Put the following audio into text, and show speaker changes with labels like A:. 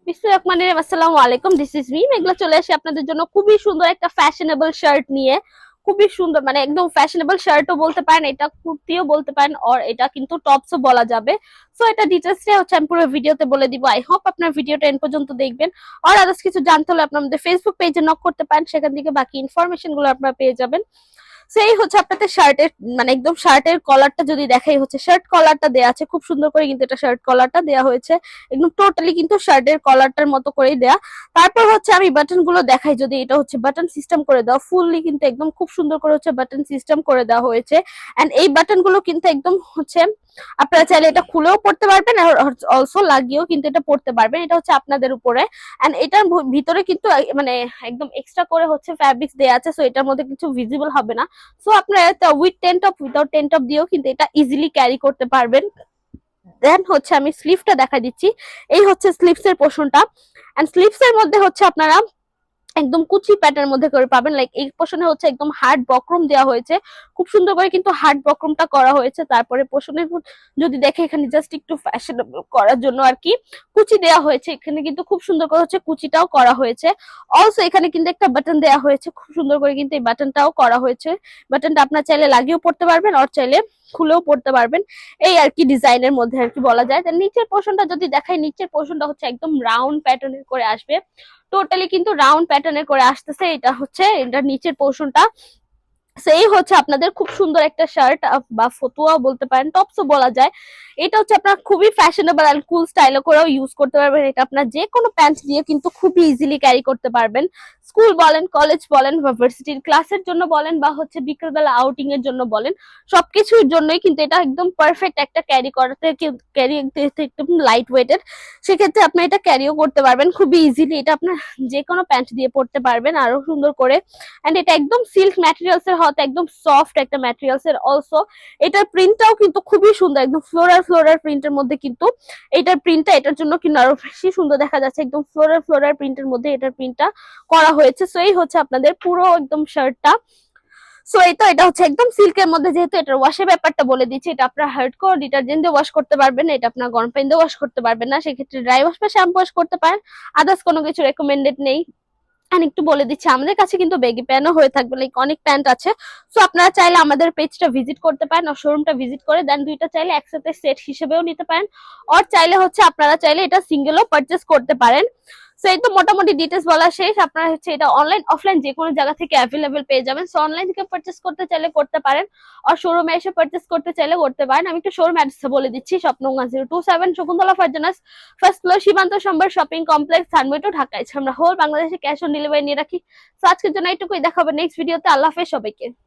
A: বিসমিল্লাহির আসসালামু আলাইকুম, দিস ইজ মি মেঘলা। চলে আসি আপনাদের জন্য খুবই সুন্দর একটা ফ্যাশনেবল শার্ট নিয়ে। খুবই সুন্দর, মানে একদম ফ্যাশনেবল শার্টও বলতে পারেন, এটা কুর্তিও বলতে পারেন, আর এটা কিন্তু টপসও বলা যাবে। সো এটা ডিটেলসটা হচ্ছে আমি পুরো ভিডিওতে বলে দিব। আই হোপ আপনার ভিডিওটা এন্ড পর্যন্ত দেখবেন। আর আদার্স কিছু জানতে হলে আপনার আমাদের ফেসবুক পেজে নক করতে পারেন, সেখান থেকে বাকি ইনফরমেশন গুলো আপনারা পেয়ে যাবেন। সেই হচ্ছে আপনাদের শার্টের, মানে একদম শার্টের কলারটা যদি দেখাই, হচ্ছে শার্ট কলারটা দেয়া আছে খুব সুন্দর করে, কিন্তু এটা শার্ট কলারটা দেয়া হয়েছে একদম টোটালি কিন্তু শার্টের কলারটার মতো করেই দেয়া। তারপর হচ্ছে আমি বাটন গুলো দেখাই, যদি এটা হচ্ছে বাটন সিস্টেম করে দেওয়া ফুললি, কিন্তু একদম খুব সুন্দর করে হচ্ছে বাটন সিস্টেম করে দেওয়া হয়েছে। এন্ড এই বাটন গুলো কিন্তু একদম হচ্ছে আপনারা চাইলে এটা খুলেও পড়তে পারবেন, আর অলসো লাগিয়েও কিন্তু এটা পড়তে পারবেন, এটা হচ্ছে আপনাদের উপরে। এন্ড এটার ভিতরে কিন্তু মানে একদম এক্সট্রা করে হচ্ছে ফ্যাব্রিক্স দেয়া আছে, সো এটার মধ্যে কিছু ভিজিবল হবে না। সো আপনারা with ten top without ten top দিয়েও কিন্তু এটা ইজিলি ক্যারি করতে পারবেন। দেন হচ্ছে আমি স্লিভসটা দেখা দিচ্ছি। এই হচ্ছে স্লিভস এর পোর্শনটা। এন্ড স্লিভস এর মধ্যে হচ্ছে আপনারা একদম কুচি প্যাটার্নের মধ্যে করে পাবেন। লাইক এই পোর্শনে হচ্ছে একদম হার্ড বক্রম দেওয়া হয়েছে, খুব সুন্দর করে কিন্তু হার্ড বক্রমটা করা হয়েছে। তারপরে পোর্শনে যদি দেখে, এখানে জাস্ট একটু ফ্যাশনেবল করার জন্য আর কি কুচি দেওয়া হয়েছে। এখানে কিন্তু খুব সুন্দর করে হচ্ছে কুচিটাও করা হয়েছে। অলসো এখানে কিন্তু একটা বাটন দেওয়া হয়েছে, খুব সুন্দর করে কিন্তু এই বাটনটাও করা হয়েছে। বাটনটা আপনার চাইলে লাগিয়েও পড়তে পারবেন, আর চাইলে খুলেও পড়তে পারবেন। এই আর কি ডিজাইনের মধ্যে আর কি বলা যায়। নিচের পোর্শনটা যদি দেখাই, নিচের পোর্শনটা হচ্ছে একদম রাউন্ড প্যাটার্নের করে আসবে, টোটালি কিন্তু রাউন্ড প্যাটার্নের করে আসতেছে। এটা হচ্ছে এটার নিচের পোর্শনটা। সেই হচ্ছে আপনাদের খুব সুন্দর একটা শার্ট বা ফতুয়াও বলতে পারেন, টপসও বলা যায়। এটা হচ্ছে আপনার খুবই ফ্যাশনেবল এন্ড কুল স্টাইলে করেও ইউজ করতে পারবেন। এটা আপনার যে কোনো প্যান্ট দিয়ে কিন্তু খুবই ইজিলি ক্যারি করতে পারবেন। স্কুল বলেন, কলেজ বলেন, বা ভার্সিটির ক্লাসের জন্য বলেন, বা হচ্ছে বিকেলবেলা আউটিং এর জন্য বলেন, সবকিছুর জন্যই কিন্তু এটা একদম পারফেক্ট একটা ক্যারি করতে, ক্যারি একদম লাইট ওয়েটেড। সেক্ষেত্রে আপনি এটা ক্যারিও করতে পারবেন খুবই ইজিলি। এটা আপনার যে কোনো প্যান্ট দিয়ে পরতে পারবেন আরো সুন্দর করে। এন্ড এটা একদম সিল্ক ম্যাটেরিয়ালস এর হতে, একদম সফট একটা ম্যাটেরিয়ালস এর। অলসো এটার প্রিন্টটাও কিন্তু খুবই সুন্দর, একদম ফ্লোরাল ফ্লোরাল প্রিন্টের মধ্যে কিন্তু এটার প্রিন্টটা এটার জন্য কিন্তু আরো বেশি সুন্দর দেখা যাচ্ছে। একদম ফ্লোরাল ফ্লোরাল প্রিন্টের মধ্যে এটার প্রিন্টটা করা হয়েছে। সো এই হচ্ছে আপনাদের পুরো একদম শার্টটা। সো এই তো এটা হচ্ছে একদম সিল্কের মধ্যে। যেহেতু এটার ওয়াশের ব্যাপারটা বলে দিচ্ছি, এটা আপনার হার্ড কোর ডিটারজেন্ট দিয়ে ওয়াশ করতে পারবেন, এটা আপনার গরম পানি দিয়ে ওয়াশ করতে পারবেন না, সেক্ষেত্রে ড্রাই ওয়াশ বা শ্যাম্পু ওয়াশ করতে পারেন। আদার্স কোনো কিছু রেকমেন্ডেড নেই। আর একটু বলে দিচ্ছি, আমাদের কাছে কিন্তু বেগি প্যান্টও হয়ে থাকবে, লাইক অনেক প্যান্ট আছে। সো আপনারা চাইলে আমাদের পেজটা ভিজিট করতে পারেন, আর শোরুমটা ভিজিট করে দেন দুইটা চাইলে একসাথে সেট হিসেবেও নিতে পারেন, আর চাইলে হচ্ছে আপনারা চাইলে এটা সিঙ্গেলও পারচেস করতে পারেন। সো এই তো মোটামুটি ডিটেলস বলা শেষ। আপনারা হচ্ছে এটা অনলাইন অফলাইন যে কোনো জায়গা থেকে অ্যাভেলেবেল পেয়ে যাবেন। সো অনলাইন থেকে পারচেস করতে চাইলে করতে পারেন, আর শোরুমে এসে পারচেস করতে চাইলে করতে পারেন। আমি একটু শোরুম অ্যাড্রেসটা বলে দিচ্ছি। স্বপ্ন 1027 শকুন্তলা ফারজানাস, ফার্স্ট ফ্লোর, সীমান্ত সম্ভার শপিং কমপ্লেক্স, ধানমন্ডি, ঢাকায়। আমরা হোল বাংলাদেশে ক্যাশ অন ডেলিভারি নিয়ে রাখি। সো আজকের জন্য এইটুকুই, দেখা হবে নেক্সট ভিডিওতে। আল্লাহ হাফেজ সবাইকে।